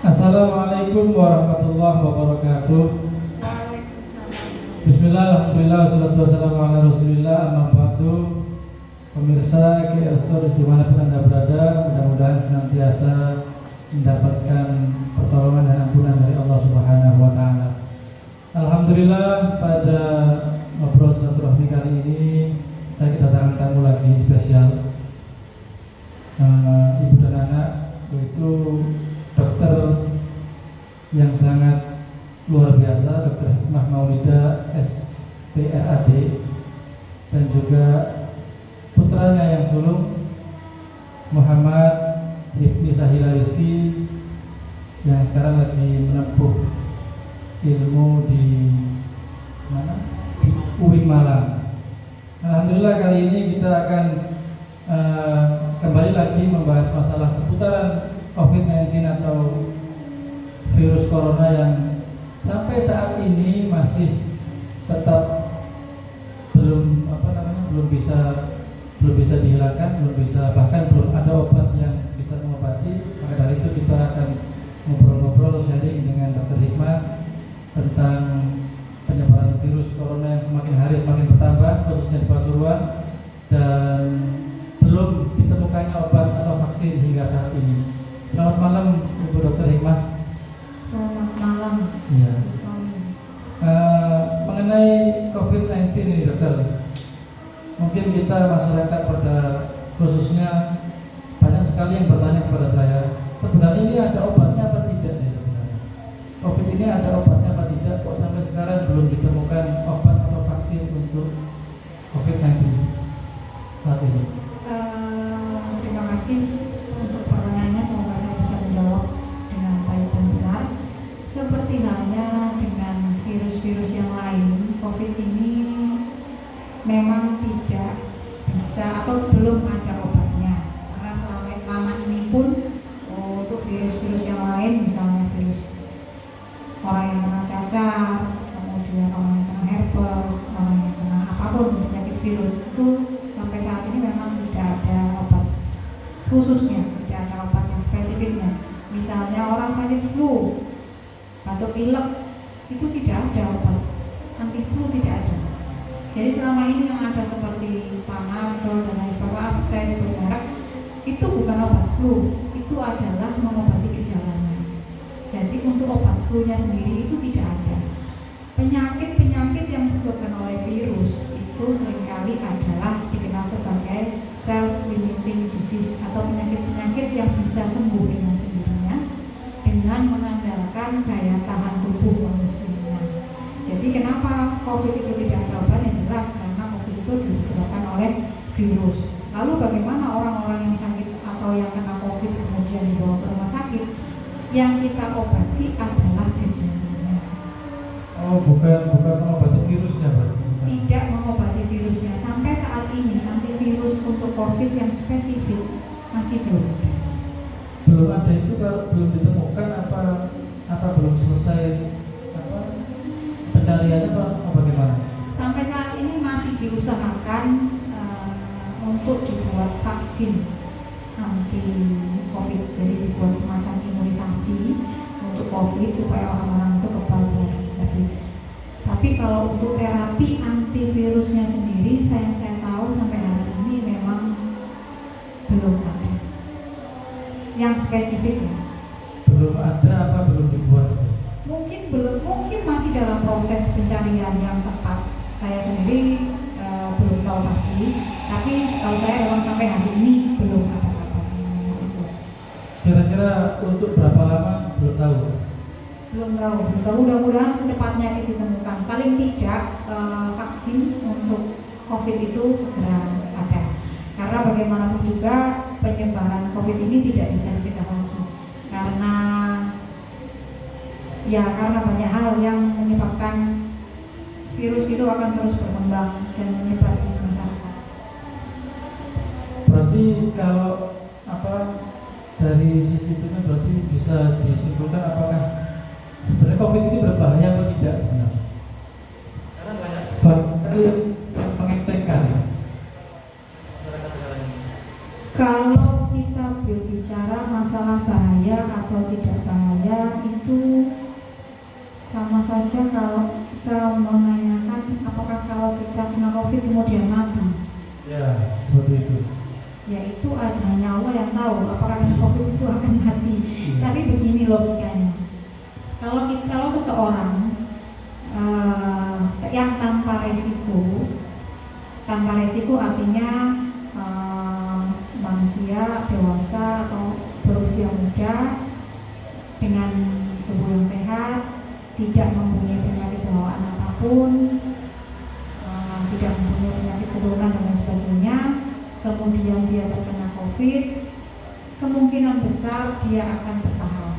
Assalamualaikum warahmatullahi wabarakatuh. Bismillah, alhamdulillah, wassalatu wassalamu ala rasulillah, amma ba'du. Pemirsa KR Stories dimanapun Anda berada, mudah-mudahan senantiasa mendapatkan pertolongan dan ampunan dari Allah Subhanahu wa Ta'ala. Alhamdulillah, pada ngobrol silaturahmi kali ini saya kedatangan tamu lagi spesial, ibu dan anak, yaitu dokter yang sangat luar biasa, Dr. Hikmah Maulida SPRAD, dan juga putranya yang sulung Muhammad Hifni Sahila Rizki yang sekarang lagi menempuh ilmu di mana? Di UIN Malang. Alhamdulillah, kali ini kita akan kembali lagi membahas masalah seputaran COVID-19 atau virus corona yang sampai saat ini masih tetap belum bisa dihilangkan, bahkan belum ada obat yang bisa mengobati. Maka dari itu kita akan ngobrol-ngobrol sharing dengan Dr. Hikmah tentang penyebaran virus corona yang semakin hari semakin bertambah, khususnya di Pasuruan, dan belum ditemukannya obat atau vaksin hingga saat ini. Selamat malam Ibu Dr. Hikmah. Selamat malam. Ya. Mengenai COVID-19 ini, dokter, mungkin kita masyarakat pada khususnya banyak sekali yang bertanya kepada saya, sebenarnya ini ada obatnya apa tidak sih sebenarnya? COVID ini ada obatnya apa tidak? Kok sampai sekarang belum ditemukan obat atau vaksin untuk COVID-19 saat ini? Terima kasih untuk pertanyaannya, semoga saya bisa menjawab dengan baik dan benar. Seperti halnya dengan virus-virus yang lain, COVID ini memang tidak bisa atau belum ada obatnya. Karena selama ini pun untuk virus-virus yang lain, misalnya virus orang yang kena cacar, kemudian orang yang kena herpes, orang yang kena apapun penyakit virus, itu sampai saat ini memang tidak ada obat khususnya, tidak ada obat yang spesifiknya. Misalnya orang sakit flu, batuk pilek, itu tidak ada obat anti flu, tidak ada. Jadi selama ini yang ada seperti Panadol dan lain sebagainya, saya sebut merek, itu bukan obat flu, itu adalah mengobati gejalanya. Jadi untuk obat flu-nya sendiri itu tidak ada. Penyakit-penyakit yang disebabkan oleh virus itu seringkali adalah dikenal sebagai self-limiting disease atau penyakit-penyakit yang bisa sembuh dengan sendirinya dengan mengandalkan daya tahan tubuh manusia. Jadi kenapa COVID itu tidak ada obatnya? Jelas karena COVID itu disebabkan oleh virus. Lalu bagaimana orang-orang yang sakit atau yang kena COVID kemudian dibawa ke rumah sakit? Yang kita obati adalah gejalanya. Oh, bukan mengobati virusnya, berarti? Tidak mengobati virusnya. Sampai saat ini antivirus untuk COVID yang spesifik masih belum ada. Belum ada itu kalau belum ditemukan apa belum selesai pencariannya apa bagaimana? Sampai saat ini masih diusahakan untuk dibuat vaksin anti COVID. Jadi dibuat semacam imunisasi untuk COVID supaya orang-orang itu kebal terhadap COVID. Tapi kalau untuk terapi antivirusnya sendiri, saya tahu sampai hari ini memang belum ada yang spesifik. Belum ada apa belum dibuat? Mungkin masih dalam proses pencarian yang tepat. Saya sendiri belum tahu pasti, tapi kalau saya memang sampai hari ini belum ada kabarnya itu. Kira-kira untuk berapa lama belum tahu? Belum tahu. Mudah-mudahan secepatnya itu ditemukan. Paling tidak vaksin untuk COVID itu segera ada. Karena bagaimanapun juga penyebaran COVID ini tidak bisa dicegah lagi. Karena banyak hal yang menyebabkan virus itu akan terus berkembang dan menyebar di masyarakat. Berarti kalau dari sisi itu berarti bisa disimpulkan apakah sebenarnya COVID ini berbahaya atau tidak sebenarnya? Karena banyak yang mengentengkan. Kalau kita berbicara masalah bahaya bahaya atau tidak bahaya itu sama saja kalau kita menanyakan apakah kalau kita kena COVID kemudian mati. Ya, seperti itu. Ya itu hanya Allah yang tahu apakah kena COVID itu akan mati. Tapi begini logikanya. Kalau seseorang yang tanpa resiko artinya manusia dewasa atau berusia muda dengan tubuh yang sehat, tidak mempunyai penyakit bawaan apapun, tidak mempunyai penyakit keturunan dan lain sebagainya, kemudian dia terkena COVID, kemungkinan besar dia akan bertahan.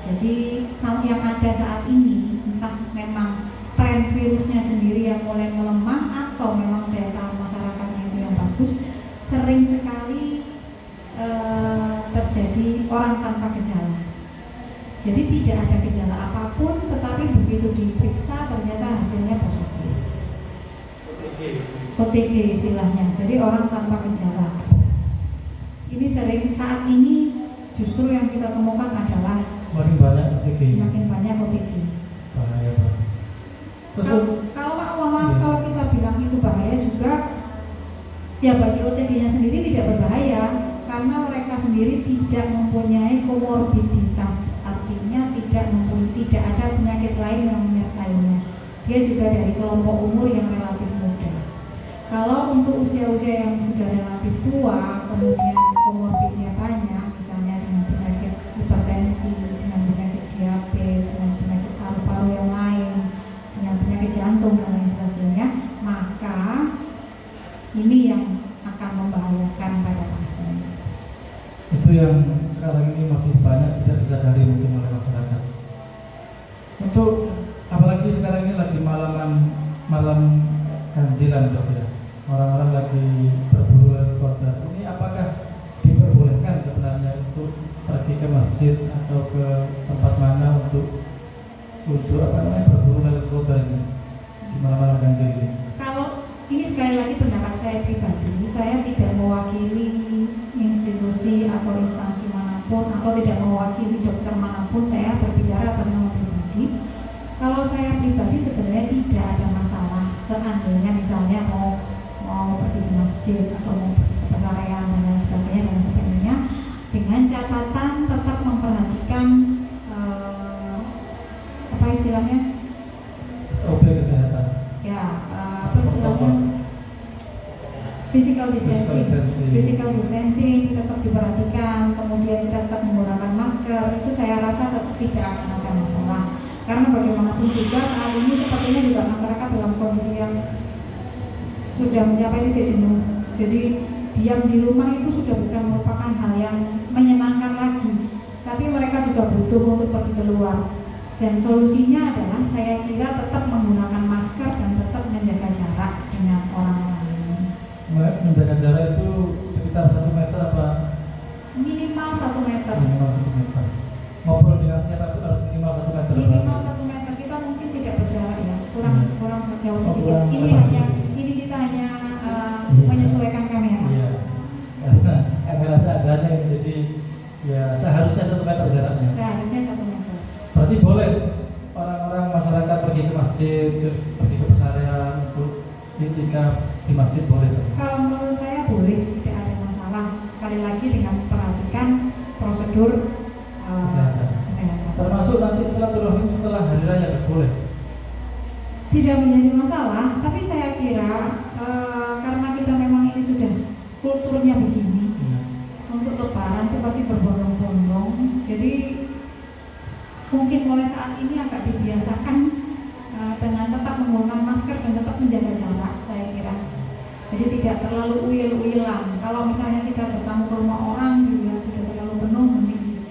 Jadi yang ada saat ini entah memang tren virusnya sendiri yang mulai melemah atau memang daya tahan masyarakatnya itu yang bagus, sering sekali terjadi orang tanpa gejala. Jadi tidak ada gejala apapun, tetapi begitu diperiksa ternyata hasilnya positif. OTG istilahnya. Jadi orang tanpa gejala. Ini sering saat ini justru yang kita temukan adalah semakin banyak OTG. Semakin banyak OTG. Bahaya. Kalau kita bilang itu bahaya juga, ya bagi OTG-nya sendiri tidak berbahaya karena mereka sendiri tidak mempunyai komorbiditas, artinya tidak ada penyakit lain yang menyertainya. Dia juga dari kelompok umur yang relatif muda. Kalau untuk usia-usia yang sudah relatif tua, kemudian komorbidnya banyak, misalnya dengan penyakit hipertensi, dengan penyakit diabetes, dengan penyakit paru-paru yang lain, dengan penyakit jantung dan lain sebagainya, maka ini yang akan membahayakan pada pasien. Itu yang sekarang ini masih banyak tidak disadari mungkin oleh masyarakat. Untuk apalagi sekarang ini lagi malam ganjilan, Dok, ya. Orang-orang lagi berburu kota. Ini apakah diperbolehkan sebenarnya untuk pergi ke masjid atau ke tempat mana untuk berburu kota ini di malam-malam ganjil ini? Kalau ini sekali lagi pendapat saya pribadi, saya tidak mewakili institusi atau instansi manapun atau tidak mewakili dokter manapun, saya berbicara atas nama pribadi. Kalau saya pribadi sebenarnya tidak ada masalah seandainya misalnya mau pergi ke masjid atau mau pergi ke pasarean dan lain sebagainya, dengan catatan tetap memperhatikan apa istilahnya? SOP kesehatan. Ya, apa istilahnya? Physical distancing tetap diperhatikan, kemudian kita tetap menggunakan masker. Itu saya rasa tetap tidak akan ada masalah. Karena bagaimanapun juga saat ini sepertinya juga masyarakat dalam kondisi yang sudah mencapai titik jenuh. Jadi diam di rumah itu sudah bukan merupakan hal yang menyenangkan lagi, tapi mereka juga butuh untuk pergi keluar. Dan solusinya adalah saya kira tetap menggunakan masker dan tetap menjaga jarak dengan orang lain. Menjaga jarak itu sekitar 1 meter apa? Minimal 1 meter. Minimal 1 meter. Ngobrol dengan siapapun harus minimal 1 meter. Minimal 1 meter. Kita mungkin tidak berjarak ya, kurang jauh sedikit. Ini kita hanya menyesuaikan kamera. Iya. Karena kamera seadanya, jadi ya seharusnya 1 meter jaraknya. Seharusnya 1 meter. Berarti boleh orang-orang masyarakat pergi ke masjid, pergi ke pasarean untuk iktikaf di masjid boleh. Kalau menurut saya boleh, tidak ada masalah. Sekali lagi dengan memperhatikan prosedur kesehatan. Termasuk nanti silaturahim setelah hari raya boleh. Tidak menjadi masalah, tapi saya kira karena kita memang ini sudah kulturnya begini, untuk lebaran itu pasti berbondong-bondong. Jadi mungkin mulai saat ini agak dibiasakan dengan tetap menggunakan masker dan tetap menjaga jarak, saya kira. Jadi tidak terlalu uyel-uyelan. Kalau misalnya kita bertamu ke rumah orang, dilihat sudah terlalu penuh, mending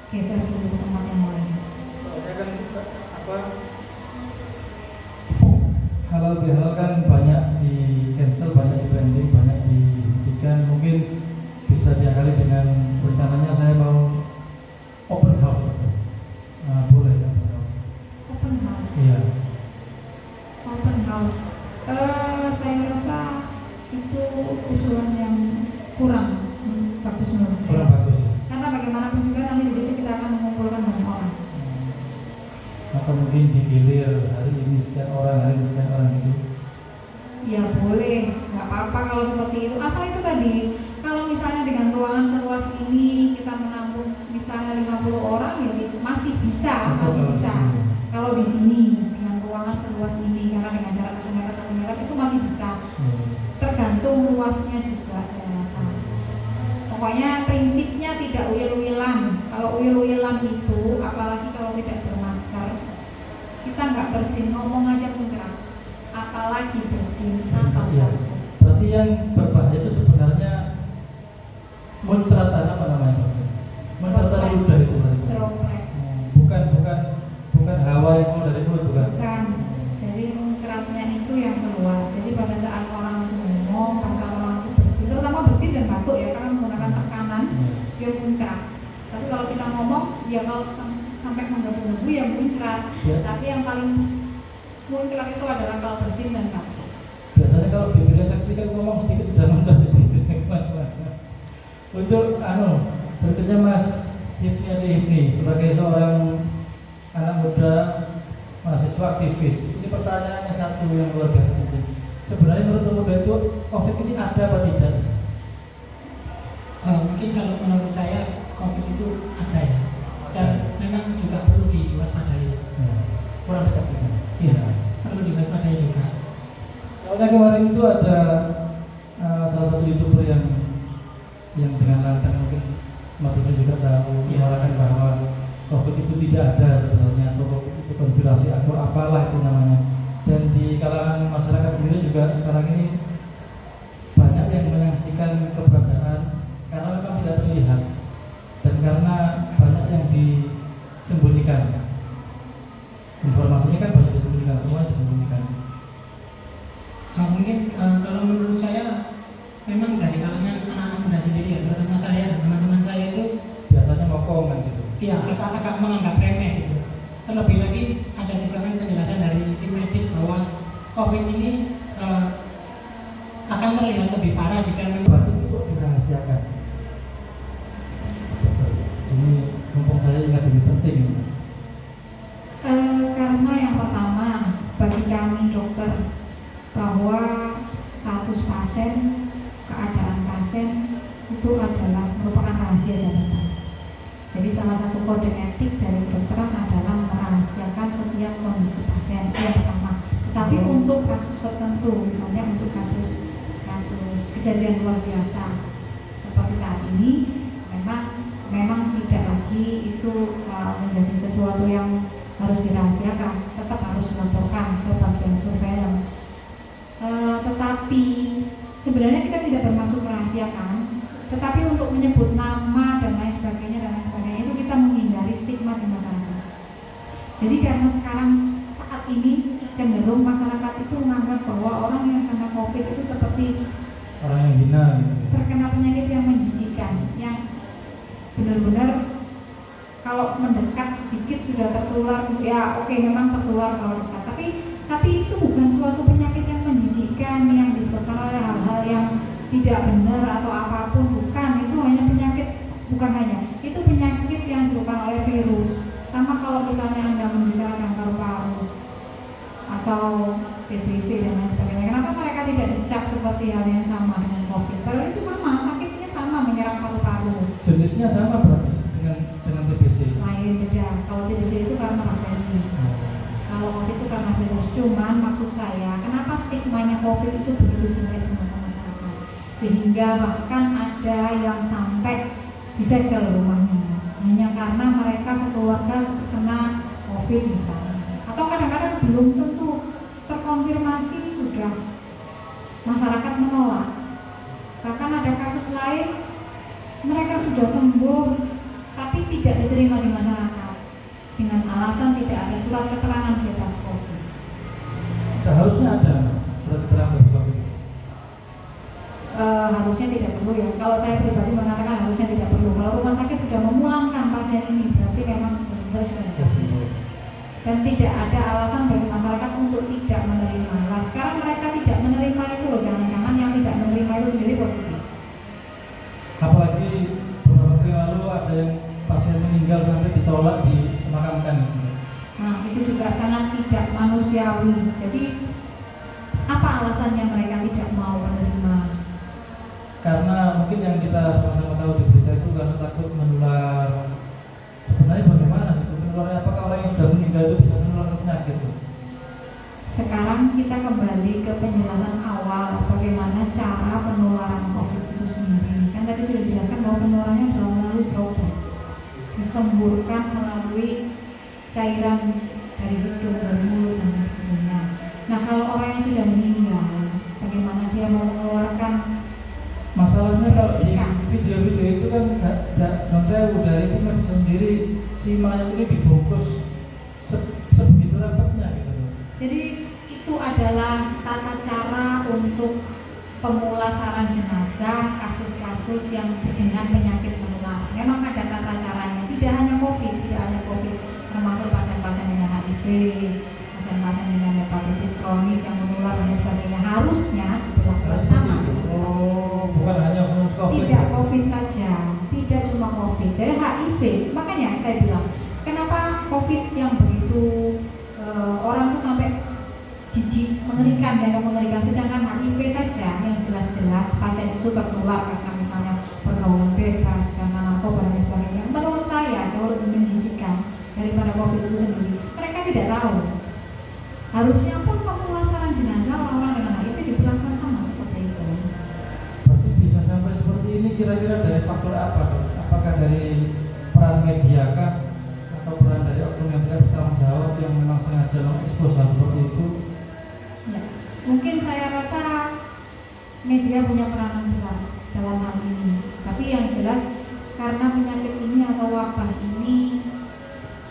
geser dulu ke tempat yang lain. Soalnya kan halal bihalal kan banyak di cancel, banyak di pending, banyak dihentikan. Mungkin bisa diakali dengan rencananya saya mau open house. Boleh ya open house. Open house. Iya. Open house. Saya rasa itu usulan yang kurang bagus menurut saya. mungkin digilir hari ini sekian orang, hari ini sekian orang gitu. Ya boleh, nggak apa-apa kalau seperti itu. Asal itu tadi, kalau misalnya dengan ruangan seluas ini kita menampung misalnya 50 orang, ya masih bisa. Kalau di sini dengan ruangan seluas ini, karena dengan jarak 1 meter itu masih bisa. Tergantung luasnya juga saya rasa. Pokoknya prinsipnya tidak uyel-uyelan. Kalau uyel-uyelan itu, apalagi kalau tidak bermasker, kita nggak bersin, ngomong aja muncrat. Apalagi bersin atau ya. Berarti yang berbahaya itu sebenarnya muncratan apa namanya? Muncratan ludah itu berarti. Droplet. Bukan hawa yang keluar dari mulut, bukan. Bukan. Jadi muncratnya itu yang keluar. Jadi pada saat orang ngomong, pada saat orang itu bersin, terutama bersin dan batuk ya, karena menggunakan tekanan, dia muncrat. Tapi kalau kita ngomong, ya kalau sampai menggebu-gebu ya muncrat. Ya. Tapi yang paling muncrat itu adalah kalau bersin dan batuk. Biasanya kalau bibirnya seksi kan ngomong sedikit sudah muncrat itu. Untuk berikutnya Mas Hifni sebagai seorang anak muda mahasiswa aktivis, ini pertanyaannya satu yang luar biasa penting. Sebenarnya menurut pemuda itu COVID ini ada apa tidak? Mungkin kalau menurut saya COVID itu ada ya, dan memang juga perlu diwaspadai. Kurang dekat kita. Iya, perlu diwaspadai juga. Soalnya kemarin itu ada salah satu YouTuber yang dengan lantang mungkin Mas Ibnu juga tahu menyatakan bahwa COVID itu tidak ada sebenarnya, atau itu konspirasi atau apalah itu namanya. Dan di kalangan masyarakat sendiri juga sekarang ini banyak yang menyaksikan keberadaan karena memang tidak terlihat dan karena banyak yang disembunyikan. Informasinya kan banyak disembunyikan, semuanya disembunyikan. Mungkin kalau menurut saya memang dari kalangan anak-anak muda sendiri ya, terutama saya dan teman-teman saya itu biasanya mau komen gitu. Iya, agak menganggap remeh gitu. Terlebih lagi ada juga kan penjelasan dari tim medis bahwa COVID ini akan terlihat lebih parah jika Berarti itu kok dirahasiakan. Ini mumpung saya ingat lebih penting. Karena yang pertama bagi kami dokter, bahwa status pasien, keadaan pasien itu adalah merupakan rahasia jabatan. Jadi salah satu kode etik dari kedokteran adalah merahasiakan setiap kondisi pasien, itu yang pertama. Tetapi untuk kasus tertentu, misalnya untuk kasus kejadian luar biasa seperti saat ini, memang tidak lagi itu menjadi sesuatu yang harus dirahasiakan, tetap harus dilaporkan ke bagian surveillance. Tetapi sebenarnya kita tidak bermaksud merahasiakan, tetapi untuk menyebut nama dan lain sebagainya itu kita menghindari stigma di masyarakat. Jadi karena sekarang saat ini cenderung masyarakat itu menganggap bahwa orang yang kena COVID itu seperti orang yang hina gitu. Terkena penyakit yang menjijikan, yang benar-benar kalau mendekat sedikit sudah tertular. Ya oke, memang tertular kalau dekat, tapi itu bukan suatu penyakit yang menjijikan yang disebabkan oleh hal-hal yang tidak benar atau apapun, bukan. Itu hanya penyakit, bukan hanya, itu penyakit yang disebabkan oleh virus. Sama kalau misalnya Anda menderita kanker paru atau TBC dan lain sebagainya, kenapa mereka tidak dicap seperti hal yang sama dengan COVID? Padahal itu sama, sakitnya sama, menyerang paru-paru. Jenisnya sama berarti dengan TBC. Lain, beda. Kalau TBC itu karena bakteri. Kalau COVID itu karena virus. Cuman maksud saya, kenapa stigmanya COVID itu begitu jelek di mata masyarakat, sehingga bahkan ada yang sampai disegel rumahnya hanya karena mereka sekeluarga terkena COVID misalnya. Atau kadang-kadang belum tentu terkonfirmasi sudah masyarakat menolak. Bahkan ada kasus lain mereka sudah sembuh tapi tidak diterima di masyarakat dengan alasan tidak ada surat keterangan bebas COVID. Seharusnya ada surat keterangan bebas COVID. Harusnya tidak perlu ya. Kalau saya pribadi mengatakan harusnya tidak perlu. Kalau rumah sakit sudah memulangkan pasien ini, berarti memang benar sudah ada. Dan tidak ada alasan bagi masyarakat untuk tidak menerima. Nah, sekarang mereka tidak menerima itu loh, jangan-jangan yang tidak menerima itu sendiri positif. Apalagi beberapa waktu yang lalu ada yang pasien meninggal sampai ditolak dimakamkan. Nah, itu juga sangat tidak manusiawi. Jadi apa alasannya mereka tidak mau menerima? Karena mungkin yang kita sama-sama tahu di berita itu karena takut menular. Sebenarnya bagaimana sih itu menularnya? Apakah orang yang sudah meninggal itu bisa menular penyakit itu? Sekarang kita kembali ke penjelasan awal bagaimana cara penularan COVID itu sendiri. Kan tadi sudah dijelaskan bahwa penularannya adalah melalui droplet, disemburkan melalui cairan dari hidung, dari mulut dan sebagainya. Nah, kalau orang yang sudah meninggal, bagaimana dia mau mengeluarkan? Masalahnya kalau di Jika video-video itu kan non saya dari tim medis sendiri si mayat ini dibungkus sebegitu rapatnya gitu. jadi itu adalah tata cara untuk pemulasaran jenazah kasus-kasus yang dengan penyakit menular. Memang ada tata caranya. Tidak hanya COVID, termasuk pasien-pasien dengan HIV, pasien-pasien dengan hepatitis kronis yang menular dan sebagainya harusnya diberlakukan sama. Oh, bukan hanya khusus COVID. Tidak COVID saja, tidak cuma COVID. Dari HIV, makanya saya bilang, kenapa COVID yang begitu orang tuh sampai jijik, mengerikan, dianggap mengerikan, sedangkan HIV saja yang jelas-jelas pasien itu tertular karena misalnya pergaulan bebas, karena narkoba dan sebagainya. Menurut saya jauh lebih menjijikkan daripada COVID itu sendiri. Mereka tidak tahu. Harusnya pun pemulasaran jenazah orang-orang dengan HIV diberlakukan sama seperti itu. Berarti bisa sampai seperti ini kira-kira dari faktor apa? Apakah dari peran media kah? Atau peran dari oknum yang tidak bertanggung jawab yang memang sengaja mengekspos hal seperti itu? Ya, mungkin saya rasa media punya peranan besar dalam hal ini. Tapi yang jelas karena penyakit ini atau wabah ini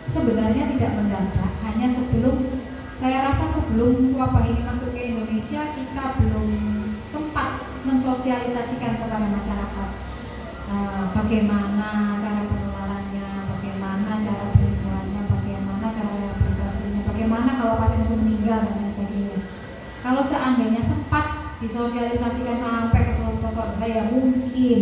sebenarnya tidak mendadak. Hanya saya rasa sebelum wabah ini masuk ke Indonesia kita belum sempat mensosialisasikan kepada masyarakat bagaimana cara penularannya, bagaimana cara perlindungannya, bagaimana cara rehabilitasinya, bagaimana kalau pasien itu meninggal dan lain sebagainya. Kalau seandainya sempat disosialisasikan sampai ke seluruh persoalan saya mungkin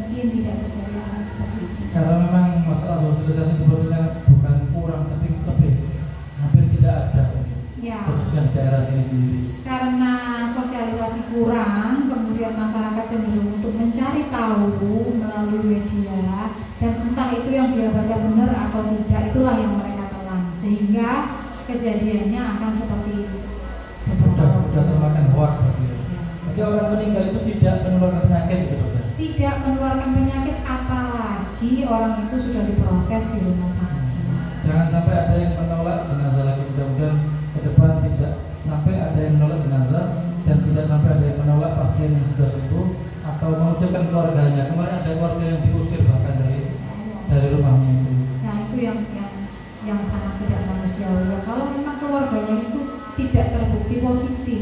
tidak terjadi hal seperti itu. Karena memang masalah sosialisasi sepertinya bukan kurang tapi lebih hampir tidak ada. Ya. Khususnya di daerah sini sendiri. Karena sosialisasi kurang, kemudian masyarakat cenderung untuk mencari tahu melalui media dan entah itu yang dia baca benar atau tidak, itulah yang mereka telan sehingga kejadiannya akan seperti Sudah termakan hoak berarti. Jadi orang meninggal itu tidak menularkan penyakit gitu sudah. Tidak menularkan penyakit apalagi orang itu sudah diproses di rumah sakit. Jangan sampai ada yang menolak jenazah lagi, mudah-mudahan ke depan tidak sampai ada yang menolak jenazah dan tidak sampai ada yang menolak pasien yang sudah sembuh atau mengucapkan keluarganya. Kemarin ada keluarga yang diusir bahkan dari rumahnya itu. Nah itu yang sangat tidak manusiawi. Ya, kalau memang keluarganya itu tidak terbukti positif,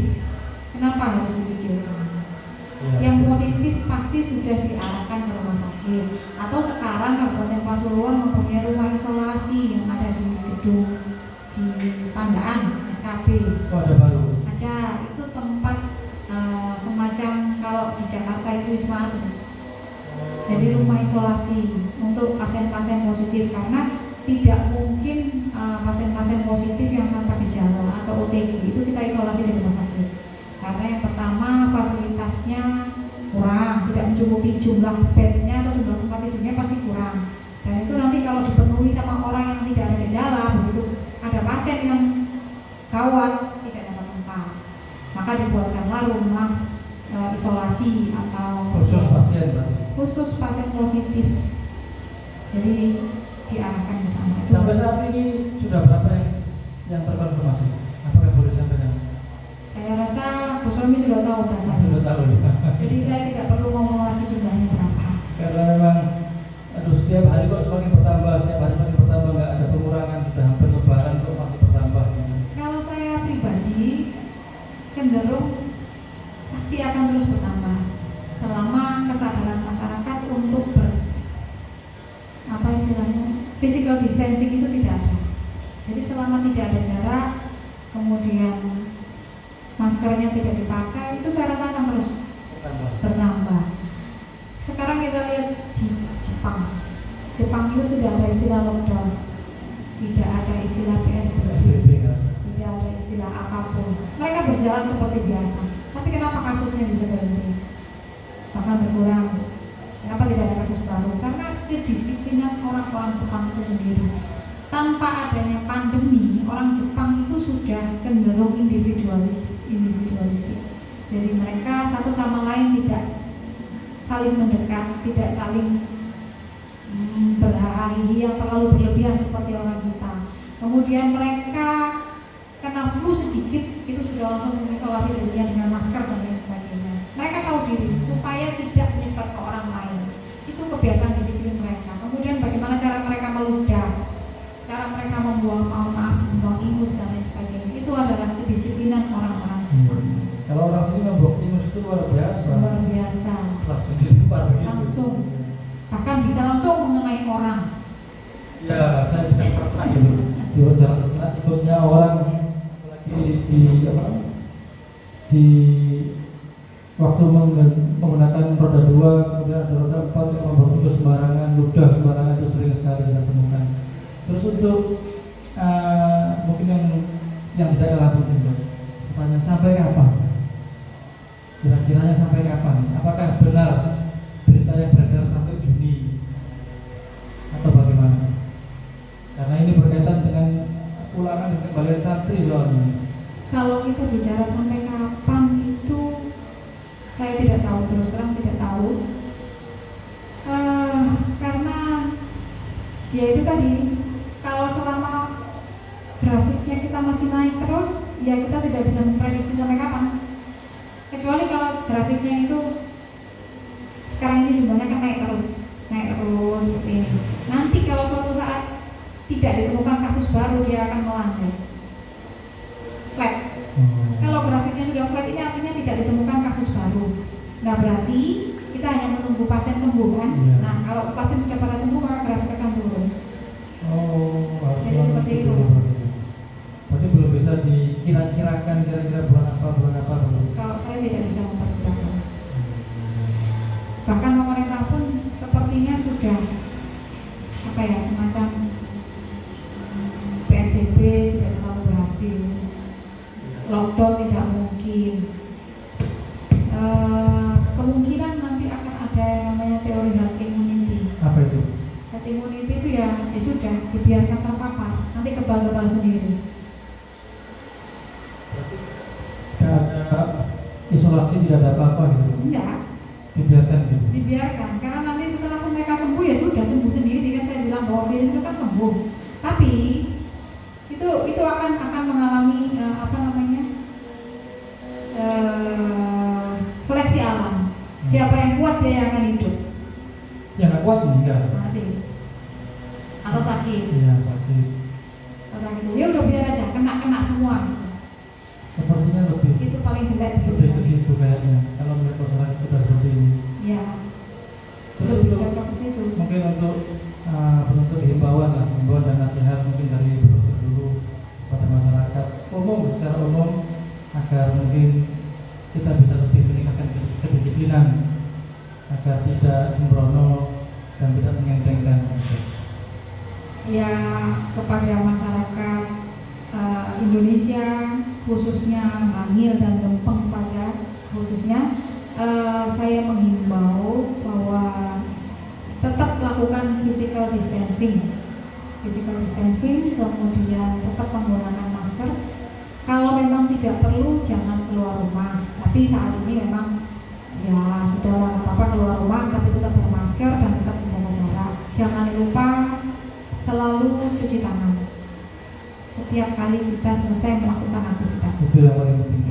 kenapa harus dikucilkan? Ya. Yang positif pasti sudah diarahkan ke rumah sakit. Atau sekarang Kabupaten Pasuruan mempunyai rumah isolasi yang ada di gedung di Pandaan SKB. Oh, ada baru. Ada, itu tempat semacam kalau di Jakarta itu Wisma Atlet. Jadi rumah isolasi untuk pasien-pasien positif karena tidak mungkin pasien-pasien positif yang tanpa gejala atau OTG itu kita isolasi di rumah sakit. Karena yang pertama fasilitasnya kurang, tidak mencukupi jumlah bednya atau jumlah tempat tidurnya pasti kurang. Dan itu nanti kalau dipenuhi sama orang yang tidak ada gejala, begitu ada pasien yang gawat tidak dapat tempat, maka dibuatkanlah rumah isolasi atau Khusus pasien berarti. khusus pasien positif. Jadi diarahkan ke sana. Sampai saat ini sudah berapa yang terkonfirmasi? Apakah boleh disampaikan? Saya rasa Bu Romi sudah tahu datanya. Sudah tahu ya. Jadi saya tidak perlu ngomong lagi jumlahnya berapa. Karena memang setiap hari kok semakin bertambah, nggak ada pengurangan, sudah hampir lebaran kok masih bertambah. Kalau saya pribadi cenderung pasti akan terus bertambah selama kesadaran masyarakat untuk physical distancing itu tidak ada. Jadi selama tidak ada jarak, kemudian maskernya tidak dipakai, itu saya rasa akan terus bertambah. Sekarang kita lihat di Jepang itu tidak ada istilah lockdown, tidak ada istilah PSBB, gejala apapun, mereka berjalan seperti biasa. Tapi kenapa kasusnya bisa berhenti, bahkan berkurang? Kenapa tidak ada kasus baru? Karena kedisiplinan orang-orang Jepang itu sendiri. Tanpa adanya pandemi, orang Jepang itu sudah cenderung individualistik. Jadi mereka satu sama lain tidak saling mendekat, tidak saling berhahi yang terlalu berlebihan seperti orang kita. Kemudian mereka kena flu sedikit itu sudah langsung mengisolasi dirinya dengan masker dan lain sebagainya. Mereka tahu diri supaya tidak menyebar ke orang lain. Itu kebiasaan disiplin mereka. Kemudian bagaimana cara mereka meludah, cara mereka membuang ingus dan lain sebagainya. Itu adalah kedisiplinan orang-orang Jepang. Kalau orang sini membuang ingus itu luar biasa. Luar biasa. Langsung dilempar begitu. Langsung. Bahkan bisa langsung mengenai orang. Ya, saya tidak pernah itu. Di jalan ingusnya orang lagi di waktu menggunakan roda 2, kemudian ada roda 4 yang membuang ingus sembarangan, ludah sembarangan, itu sering sekali kita temukan. Terus untuk mungkin yang tidak kalah penting, pertanyaan sampai kapan? Kira-kiranya sampai kapan? Apakah benar berita yang beredar sampai Juni atau bagaimana? Karena ini berkaitan dengan ulangan dan kembalian santri soalnya. Kalau kita bicara sampai kapan itu saya tidak tahu, terus terang tidak tahu. Karena ya itu tadi, kalau selama grafiknya kita masih naik terus, ya kita tidak bisa memprediksi sampai kapan. Kecuali kalau grafiknya itu sekarang ini jumlahnya kan naik terus seperti ini. Nanti kalau suatu saat tidak ditemukan kasus baru, dia akan melandai flat. Kalau grafiknya sudah flat, ini artinya tidak ditemukan kasus baru. Nah berarti kita hanya menunggu pasien sembuh kan? Ya. Nah kalau pasien sudah pada sembuh maka grafik akan turun. Jadi Harus seperti itu. Berarti belum bisa dikira-kirakan kira-kira bulan apa belum. Kalau saya tidak bisa memperkirakan. Bahkan pemerintah pun sepertinya sudah semacam PSBB tidak terlalu berhasil, lockdown tidak mungkin. Kemungkinan nanti akan ada yang namanya teori herd immunity. Apa itu? Herd immunity itu ya sudah dibiarkan terpapar, nanti kebal-kebal sendiri. Tidak ada isolasi, tidak ada apa-apa gitu. Enggak, Dibiarkan gitu. dibiarkan karena nanti setelah mereka sembuh ya sudah sembuh sendiri. Kan saya bilang bahwa virus itu kan sembuh, tapi itu akan mengalami seleksi alam. Siapa yang kuat dia yang akan hidup. Yang nggak kuat meninggal. Mati atau sakit. Iya, sakit. Ya udah biar aja kena semua. Sepertinya Itu paling jelek lebih ke situ kayaknya. Kalau melihat masyarakat kita seperti ini. ya, Terus lebih untuk cocok ke situ. mungkin untuk himbauan dan nasihat mungkin dari dokter dulu pada masyarakat umum, secara umum, agar mungkin kita bisa lebih meningkatkan kedisiplinan agar tidak sembrono dan tidak mengentengkan. Ya, kepada masyarakat Indonesia khususnya Bangil dan Lempeng khususnya saya menghimbau bahwa tetap lakukan physical distancing, kemudian tetap menggunakan masker. Kalau memang tidak perlu jangan keluar rumah. Tapi saat ini memang ya sudah apa-apa keluar rumah, tapi tetap bermasker dan tetap menjaga jarak. Jangan lupa selalu cuci tangan setiap kali kita selesai melakukan aktivitas. Itu yang paling penting.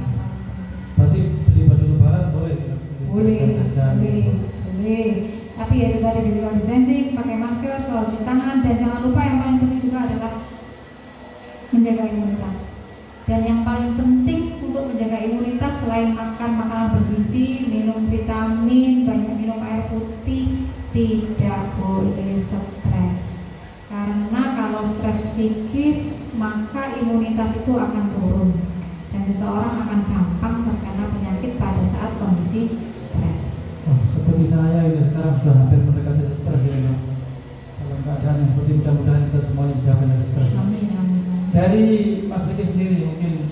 Berarti beli baju lebaran boleh? Boleh. Tapi ya itu tadi physical distancing, pakai masker, selalu cuci tangan, dan jangan lupa yang paling penting juga adalah menjaga imunitas. Dan yang paling penting untuk menjaga imunitas selain makan makanan bergizi, minum vitamin, banyak minum air putih, tidak boleh stres. Karena kalau stres psikis maka imunitas itu akan turun dan seseorang akan gampang terkena penyakit pada saat kondisi stres. Seperti saya ini sekarang sudah hampir mendekati stres ya. Dalam keadaan yang seperti mudah-mudahan kita semuanya dijauhkan dari stres. Amin. Dari Mas Riki sendiri mungkin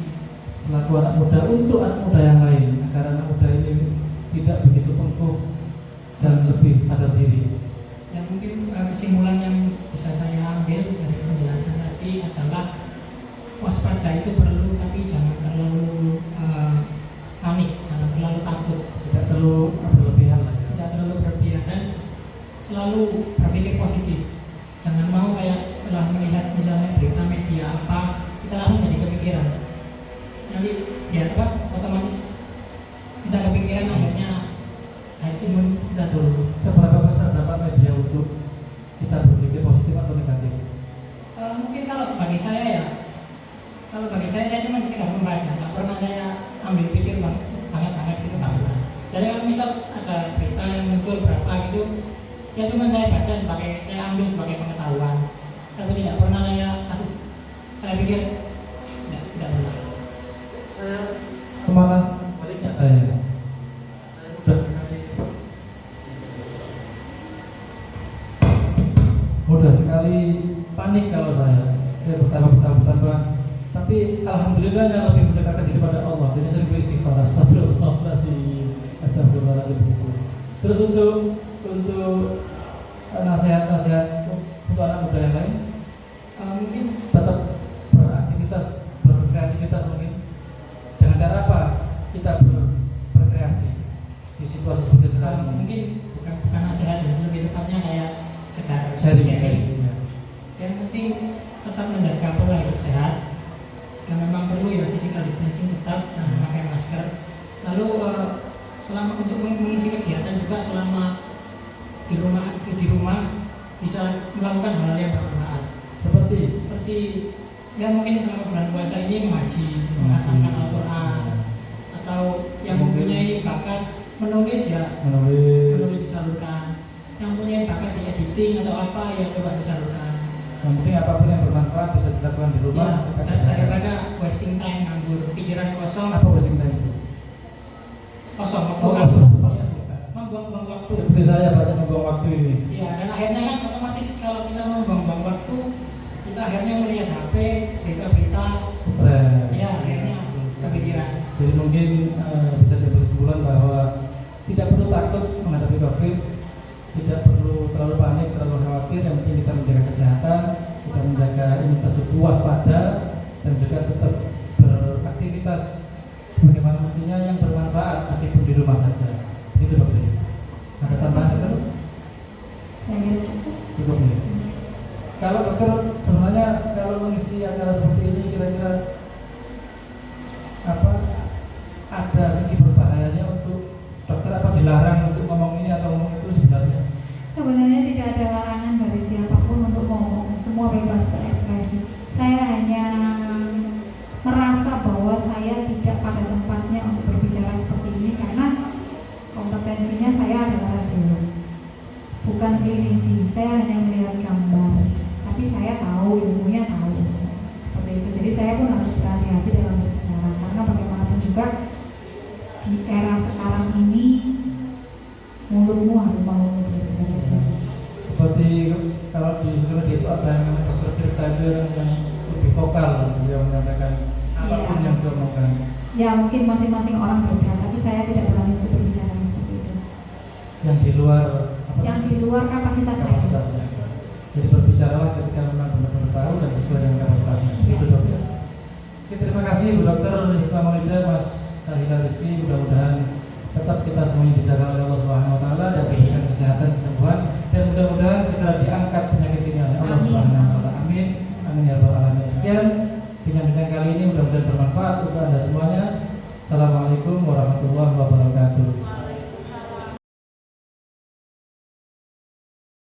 selaku anak muda untuk anak muda yang lain agar anak muda ini tidak begitu pengkuh dan lebih sadar diri? Ya mungkin kesimpulan yang bisa saya ambil dari penjelasan tadi adalah waspada itu perlu, tapi jangan terlalu panik, jangan terlalu takut, Tidak terlalu berlebihan lah ya. tidak terlalu berlebihan, dan selalu berpikir positif. Jangan mau kayak setelah melihat misalnya berita media apa, kita langsung jadi kepikiran. Nanti biar apa? Otomatis kita kepikiran, akhirnya air timbun kita dulu. Seberapa besar dampak media untuk kita berpikir positif atau negatif? Mungkin kalau bagi saya cuma sekedar membaca, nggak pernah saya ambil pikir banget gitu, nggak pernah. Jadi kalau misal ada berita yang muncul berapa gitu, ya cuma saya baca saya ambil sebagai pengetahuan, tapi tidak pernah saya pikir tidak pernah. Saya malah baliknya saya mudah sekali panik kalau saya bertambah. Tapi alhamdulillah yang lebih mendekatkan diri pada Allah, jadi sering beristighfar, astagfirullahaladzim. Terus untuk nasihat untuk anak muda yang lain, Mungkin tetap berkreativitas mungkin. Dengan cara apa kita berkreasi di situasi seperti sekarang ini? mungkin bukan nasihat ya, lebih tepatnya kayak sekedar Sharing. Yang penting tetap menjaga pola hidup sehat. Jika memang perlu ya physical distancing tetap dan memakai masker. Lalu selama untuk mengisi kegiatan juga selama di rumah bisa melakukan hal-hal yang bermanfaat. Seperti ya mungkin selama bulan puasa ini mengaji, menghafalkan Al-Quran, atau yang mempunyai bakat menulis disalurkan. Yang punya bakat di editing atau apa ya coba disalurkan. Yang penting apapun yang bermanfaat bisa dilakukan di rumah. Ya, daripada wasting time, nganggur, pikiran kosong. Apa wasting time itu? Kosong. Ya, membuang-buang waktu. Seperti saya banyak membuang waktu ini. Ya, dan akhirnya kan otomatis kalau kita membuang-buang waktu, kita akhirnya melihat HP, berita-berita. Stres. Ya, akhirnya kepikiran. Jadi mungkin bisa diambil kesimpulan bahwa tidak perlu takut menghadapi COVID, tidak perlu terlalu panik, terlalu khawatir. Yang penting kita menjaga kesehatan, kita menjaga imunitas tubuh, waspada, dan juga tetap beraktivitas sebagaimana mestinya yang bermanfaat meskipun di rumah saja. Itu dokter. Ada tambahan dokter? Saya Cukup ya. Kalau dokter sebenarnya kalau mengisi acara seperti ini kira-kira apa ada sisi berbahayanya untuk dokter, apa dilarang untuk ngomong ini atau ngomong itu sebenarnya? Sebenarnya tidak ada larangan dari siapapun untuk ngomong, semua bebas berekspresi. Saya hanya merasa bahwa saya tidak pada tempatnya untuk berbicara seperti ini karena kompetensinya saya adalah radiolog, bukan klinisi. Saya hanya melihat gambar, tapi saya tahu ilmunya seperti itu. Jadi saya pun harus berhati-hati dalam berbicara karena bagaimanapun juga di era sekarang ini mulutmu harus mau Seperti kalau di sosial media itu ada yang dokter Tirta itu yang lebih vokal, yang menyampaikan apapun yang dia omongkan. Ya mungkin masing-masing orang beda, tapi saya tidak berani untuk berbicara seperti itu. Yang di luar Yang di luar kapasitas saya. kapasitasnya. Jadi berbicaralah ketika memang benar-benar tahu dan sesuai dengan kapasitasnya. Itu dokter. Oke, terima kasih Bu Dokter Hikmah Maulida, Mas Sahila Rizky. Mudah-mudahan tetap kita semuanya dijaga oleh Allah Subhanahu Wa Taala dan diberikan kesehatan, kesembuhan, dan mudah-mudahan segera diangkat penyakit ini oleh Allah Subhanahu Wa Taala. Amin. Amin ya rabbal alamin. Sekian bincang-bincang kali ini, mudah-mudahan bermanfaat untuk Anda semuanya. Assalamualaikum warahmatullahi wabarakatuh.